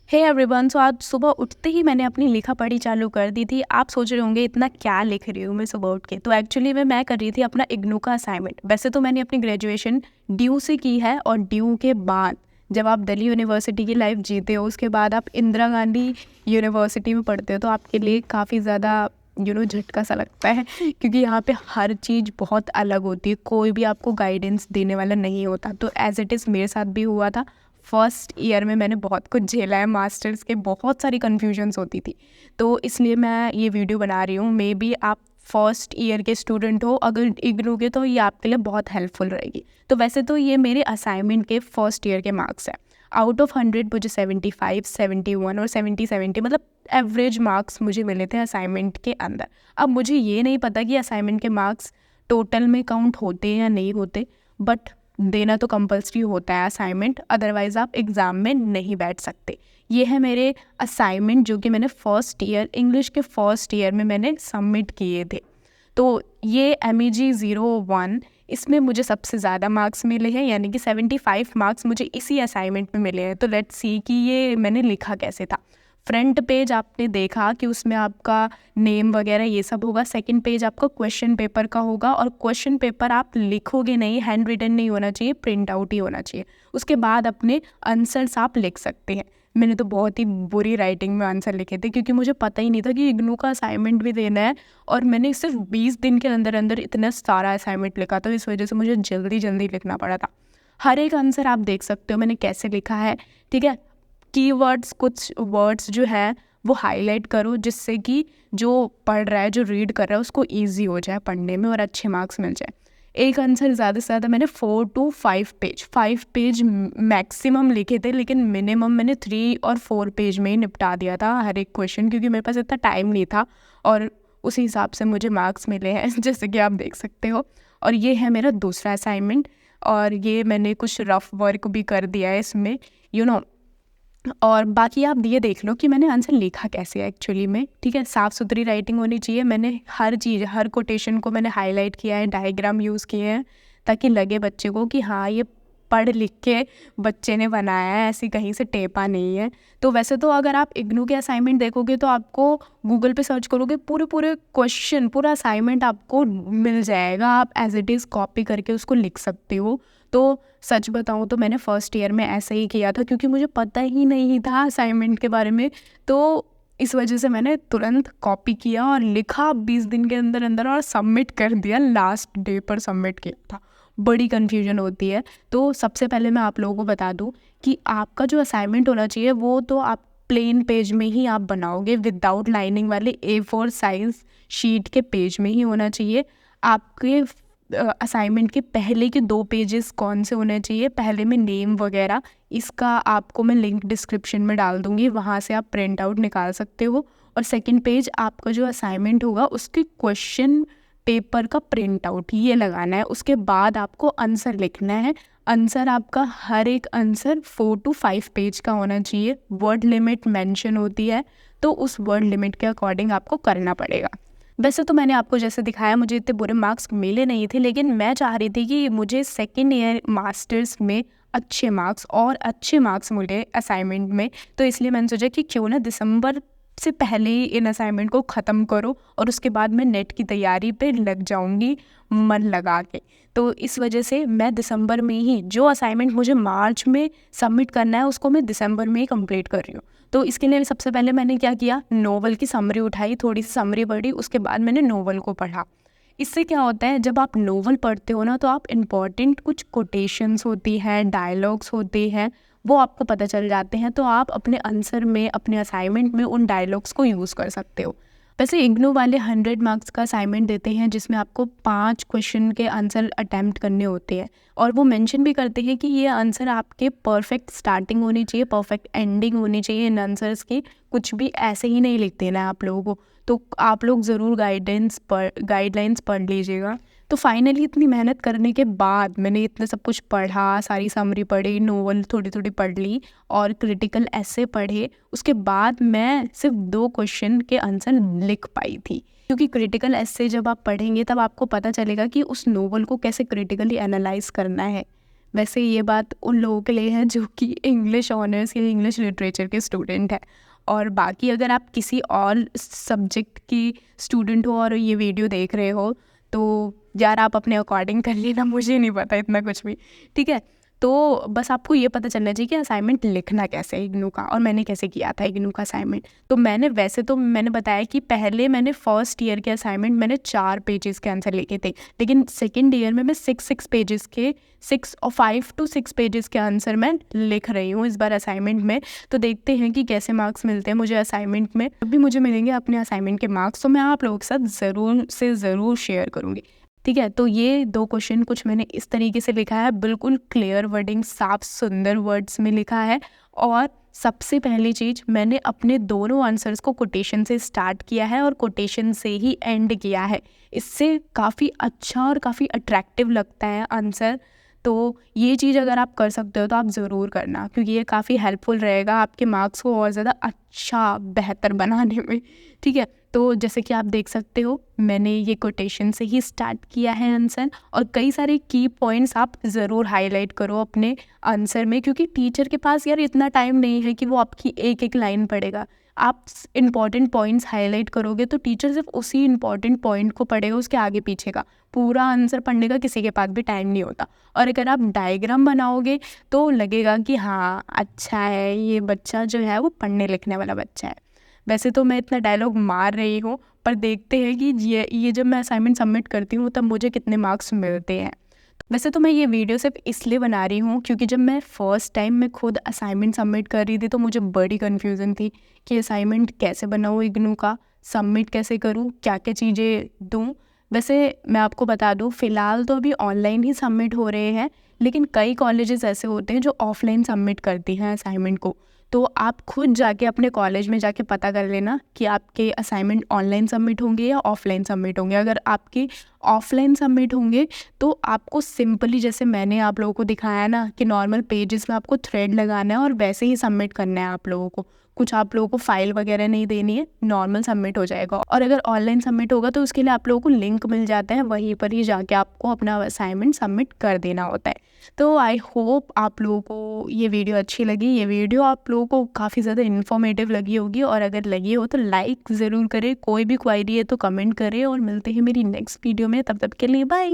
Hey everyone, सो आज सुबह उठते ही मैंने अपनी लिखा पढ़ी चालू कर दी थी। आप सोच रहे होंगे इतना क्या लिख रही हूँ मैं सुबह उठ के। तो एक्चुअली में मैं कर रही थी अपना इग्नू का असाइनमेंट। वैसे तो मैंने अपनी ग्रेजुएशन ड्यू से की है, और ड्यू के बाद जब आप दिल्ली यूनिवर्सिटी की लाइफ जीते हो, उसके बाद आप इंदिरा गांधी यूनिवर्सिटी में पढ़ते हो, तो आपके लिए काफ़ी ज़्यादा झटका सा लगता है क्योंकि यहाँ पे हर चीज़ बहुत अलग होती है। कोई भी आपको गाइडेंस देने वाला नहीं होता। तो एज़ इट इज़ मेरे साथ भी हुआ था। फर्स्ट ईयर में मैंने बहुत कुछ झेला है। मास्टर्स के बहुत सारी कन्फ्यूजन्स होती थी, तो इसलिए मैं ये वीडियो बना रही हूँ। मे बी आप फर्स्ट ईयर के स्टूडेंट हो अगर इग्नू के, तो ये आपके लिए बहुत हेल्पफुल रहेगी। तो वैसे तो ये मेरे असाइनमेंट के फर्स्ट ईयर के मार्क्स हैं। आउट ऑफ 100 मुझे 75, 71 और 70 मतलब एवरेज मार्क्स मुझे मिले थे असाइनमेंट के अंदर। अब मुझे ये नहीं पता कि असाइनमेंट के मार्क्स टोटल में काउंट होते हैं या नहीं होते, बट देना तो कंपल्सरी होता है असाइनमेंट, अदरवाइज़ आप एग्ज़ाम में नहीं बैठ सकते। ये है मेरे असाइनमेंट जो कि मैंने फ़र्स्ट ईयर इंग्लिश के फर्स्ट ईयर में मैंने सबमिट किए थे। तो ये MEG 01, इसमें मुझे सबसे ज़्यादा मार्क्स मिले हैं, यानी कि 75 मार्क्स मुझे इसी असाइनमेंट में मिले हैं। तो लेट्स सी कि ये मैंने लिखा कैसे था। फ्रंट पेज आपने देखा कि उसमें आपका नेम वगैरह ये सब होगा। सेकंड पेज आपका क्वेश्चन पेपर का होगा, और क्वेश्चन पेपर आप लिखोगे नहीं, हैंड रिटन नहीं होना चाहिए, प्रिंट आउट ही होना चाहिए। उसके बाद अपने आंसर्स आप लिख सकते हैं। मैंने तो बहुत ही बुरी राइटिंग में आंसर लिखे थे क्योंकि मुझे पता ही नहीं था कि इग्नू का असाइनमेंट भी देना है, और मैंने सिर्फ 20 दिन के अंदर अंदर इतना सारा असाइनमेंट लिखा था। इस वजह से मुझे जल्दी जल्दी लिखना पड़ा था। हर एक आंसर आप देख सकते हो मैंने कैसे लिखा है, ठीक है। कीवर्ड्स, कुछ वर्ड्स जो है वो हाईलाइट करो, जिससे कि जो पढ़ रहा है, जो रीड कर रहा है, उसको ईजी हो जाए पढ़ने में और अच्छे मार्क्स मिल जाए। एक आंसर ज़्यादा से ज़्यादा मैंने 4 to 5 पेज मैक्सिमम लिखे थे, लेकिन मिनिमम मैंने 3 और 4 पेज में ही निपटा दिया था हर एक क्वेश्चन, क्योंकि मेरे पास इतना टाइम नहीं था, और उसी हिसाब से मुझे मार्क्स मिले हैं जैसे कि आप देख सकते हो। और ये है मेरा दूसरा असाइनमेंट, और ये मैंने कुछ रफ वर्क भी कर दिया है इसमें, और बाकी आप ये देख लो कि मैंने आंसर लिखा कैसे है एक्चुअली में, ठीक है। साफ़ सुथरी राइटिंग होनी चाहिए। मैंने हर चीज़, हर कोटेशन को मैंने हाईलाइट किया है, डायग्राम यूज़ किए हैं, ताकि लगे बच्चे को कि हाँ, ये पढ़ लिख के बच्चे ने बनाया है, ऐसी कहीं से टेपा नहीं है। तो वैसे तो अगर आप इग्नू के असाइनमेंट देखोगे तो आपको गूगल पे सर्च करोगे, पूरे पूरे क्वेश्चन, पूरा असाइनमेंट आपको मिल जाएगा। आप एज इट इज़ कॉपी करके उसको लिख सकते हो। तो सच बताऊँ तो मैंने फ़र्स्ट ईयर में ऐसा ही किया था, क्योंकि मुझे पता ही नहीं था असाइनमेंट के बारे में। तो इस वजह से मैंने तुरंत कॉपी किया और लिखा 20 दिन के अंदर अंदर, और सबमिट कर दिया। लास्ट डे पर सबमिट किया था। बड़ी कन्फ्यूजन होती है। तो सबसे पहले मैं आप लोगों को बता दूं कि आपका जो असाइनमेंट होना चाहिए वो तो आप प्लेन पेज में ही आप बनाओगे, विदाउट लाइनिंग वाले A4 साइज शीट के पेज में ही होना चाहिए। आपके असाइनमेंट के पहले के 2 पेजेस कौन से होने चाहिए, पहले में नेम वगैरह, इसका आपको मैं लिंक डिस्क्रिप्शन में डाल दूँगी, वहाँ से आप प्रिंट आउट निकाल सकते हो। और सेकंड पेज आपका जो असाइनमेंट होगा उसके क्वेश्चन पेपर का प्रिंट आउट ये लगाना है। उसके बाद आपको आंसर लिखना है। आंसर आपका हर एक आंसर 4 to 5 पेज का होना चाहिए। वर्ड लिमिट मेंशन होती है, तो उस वर्ड लिमिट के अकॉर्डिंग आपको करना पड़ेगा। वैसे तो मैंने आपको जैसे दिखाया, मुझे इतने बुरे मार्क्स मिले नहीं थे, लेकिन मैं चाह रही थी कि मुझे सेकेंड ईयर मास्टर्स में अच्छे मार्क्स मिले असाइनमेंट में। तो इसलिए मैंने सोचा कि क्यों ना दिसंबर से पहले ही इन असाइनमेंट को ख़त्म करो, और उसके बाद मैं नेट की तैयारी पे लग जाऊंगी मन लगा के। तो इस वजह से मैं दिसंबर में ही, जो असाइनमेंट मुझे मार्च में सबमिट करना है उसको मैं दिसंबर में ही कंप्लीट कर रही हूँ। तो इसके लिए सबसे पहले मैंने क्या किया, नोवेल की समरी उठाई, थोड़ी सी समरी पढ़ी, उसके बाद मैंने नोवेल को पढ़ा। इससे क्या होता है, जब आप नोवेल पढ़ते हो ना, तो आप इम्पॉर्टेंट कुछ कोटेशंस होती हैं, डायलॉग्स होते हैं, वो आपको पता चल जाते हैं। तो आप अपने आंसर में, अपने असाइनमेंट में उन डायलॉग्स को यूज़ कर सकते हो। वैसे इग्नू वाले 100 मार्क्स का असाइनमेंट देते हैं, जिसमें आपको 5 क्वेश्चन के आंसर अटैम्प्ट करने होते हैं, और वो मेंशन भी करते हैं कि ये आंसर आपके परफेक्ट स्टार्टिंग होनी चाहिए, परफेक्ट एंडिंग होनी चाहिए इन आंसर्स की। कुछ भी ऐसे ही नहीं लिख देना है आप लोगों को। तो आप लोग ज़रूर गाइडलाइंस पढ़ लीजिएगा। तो फाइनली इतनी मेहनत करने के बाद मैंने इतना सब कुछ पढ़ा, सारी समरी पढ़ी, नोवेल थोड़ी थोड़ी पढ़ ली, और क्रिटिकल ऐसे पढ़े। उसके बाद मैं सिर्फ 2 क्वेश्चन के आंसर लिख पाई थी, क्योंकि क्रिटिकल ऐसे जब आप पढ़ेंगे तब आपको पता चलेगा कि उस नोवेल को कैसे क्रिटिकली एनालाइज करना है। वैसे ये बात उन लोगों के लिए है जो कि इंग्लिश ऑनर्स या इंग्लिश लिटरेचर के स्टूडेंट हैं। और बाकी अगर आप किसी और सब्जेक्ट की स्टूडेंट हो और ये वीडियो देख रहे हो तो यार आप अपने अकॉर्डिंग कर लेना, मुझे नहीं पता इतना कुछ भी, ठीक है। तो बस आपको ये पता चलना चाहिए कि असाइनमेंट लिखना कैसे है इग्नू का, और मैंने कैसे किया था इग्नू का असाइनमेंट। तो मैंने बताया कि पहले मैंने फर्स्ट ईयर के असाइनमेंट मैंने 4 पेजेस के आंसर लिखे थे, लेकिन सेकेंड ईयर में मैं 6 पेजेस के 5 to 6 पेजेस के आंसर मैं लिख रही हूँ इस बार असाइनमेंट में। तो देखते हैं कि कैसे मार्क्स मिलते हैं मुझे असाइनमेंट में। जब भी मुझे मिलेंगे अपने असाइनमेंट के मार्क्स तो मैं आप लोगों के साथ ज़रूर शेयर करूँगी, ठीक है। तो ये 2 क्वेश्चन कुछ मैंने इस तरीके से लिखा है, बिल्कुल क्लियर वर्डिंग, साफ सुंदर वर्ड्स में लिखा है। और सबसे पहली चीज़, मैंने अपने दोनों आंसर्स को कोटेशन से स्टार्ट किया है और कोटेशन से ही एंड किया है। इससे काफ़ी अच्छा और काफ़ी अट्रैक्टिव लगता है आंसर। तो ये चीज़ अगर आप कर सकते हो तो आप ज़रूर करना, क्योंकि ये काफ़ी हेल्पफुल रहेगा आपके मार्क्स को और ज़्यादा अच्छा बेहतर बनाने में, ठीक है। तो जैसे कि आप देख सकते हो मैंने ये कोटेशन से ही स्टार्ट किया है आंसर, और कई सारे की पॉइंट्स आप ज़रूर हाईलाइट करो अपने आंसर में, क्योंकि टीचर के पास यार इतना टाइम नहीं है कि वो आपकी एक एक लाइन पढ़ेगा। आप इंपॉर्टेंट पॉइंट्स हाईलाइट करोगे तो टीचर सिर्फ उसी इंपॉर्टेंट पॉइंट को पढ़ेगा, उसके आगे पीछे का पूरा आंसर पढ़ने का किसी के पास भी टाइम नहीं होता। और अगर आप डायग्राम बनाओगे तो लगेगा कि हाँ अच्छा है, ये बच्चा जो है वो पढ़ने लिखने वाला बच्चा है। वैसे तो मैं इतना डायलॉग मार रही हूँ, पर देखते हैं कि ये जब मैं असाइनमेंट सबमिट करती हूँ तब मुझे कितने मार्क्स मिलते हैं। वैसे तो मैं ये वीडियो सिर्फ इसलिए बना रही हूँ क्योंकि जब मैं फ़र्स्ट टाइम मैं खुद असाइनमेंट सबमिट कर रही थी तो मुझे बड़ी कन्फ्यूज़न थी कि असाइनमेंट कैसे बनाऊँ इग्नू का, सबमिट कैसे करूँ, क्या क्या चीज़ें दूँ। वैसे मैं आपको बता दूँ, फ़िलहाल तो अभी ऑनलाइन ही सबमिट हो रहे हैं, लेकिन कई कॉलेजेस ऐसे होते हैं जो ऑफलाइन सबमिट करती हैं असाइनमेंट को। तो आप खुद जाके अपने कॉलेज में जाके पता कर लेना कि आपके असाइनमेंट ऑनलाइन सबमिट होंगे या ऑफलाइन सबमिट होंगे। अगर आपके ऑफलाइन सबमिट होंगे तो आपको सिंपली, जैसे मैंने आप लोगों को दिखाया ना कि नॉर्मल पेजेस में आपको थ्रेड लगाना है और वैसे ही सबमिट करना है आप लोगों को, कुछ आप लोगों को फाइल वगैरह नहीं देनी है, नॉर्मल सबमिट हो जाएगा। और अगर ऑनलाइन सबमिट होगा तो उसके लिए आप लोगों को लिंक मिल जाता है, वहीं पर ही जाके आपको अपना असाइनमेंट सबमिट कर देना होता है। तो आई होप आप लोगों को ये वीडियो अच्छी लगी, ये वीडियो आप लोगों को काफ़ी ज़्यादा इन्फॉर्मेटिव लगी होगी, और अगर लगी हो तो लाइक ज़रूर करें, कोई भी क्वायरी है तो कमेंट करें, और मिलते हैं मेरी नेक्स्ट वीडियो में। तब तक के लिए बाय।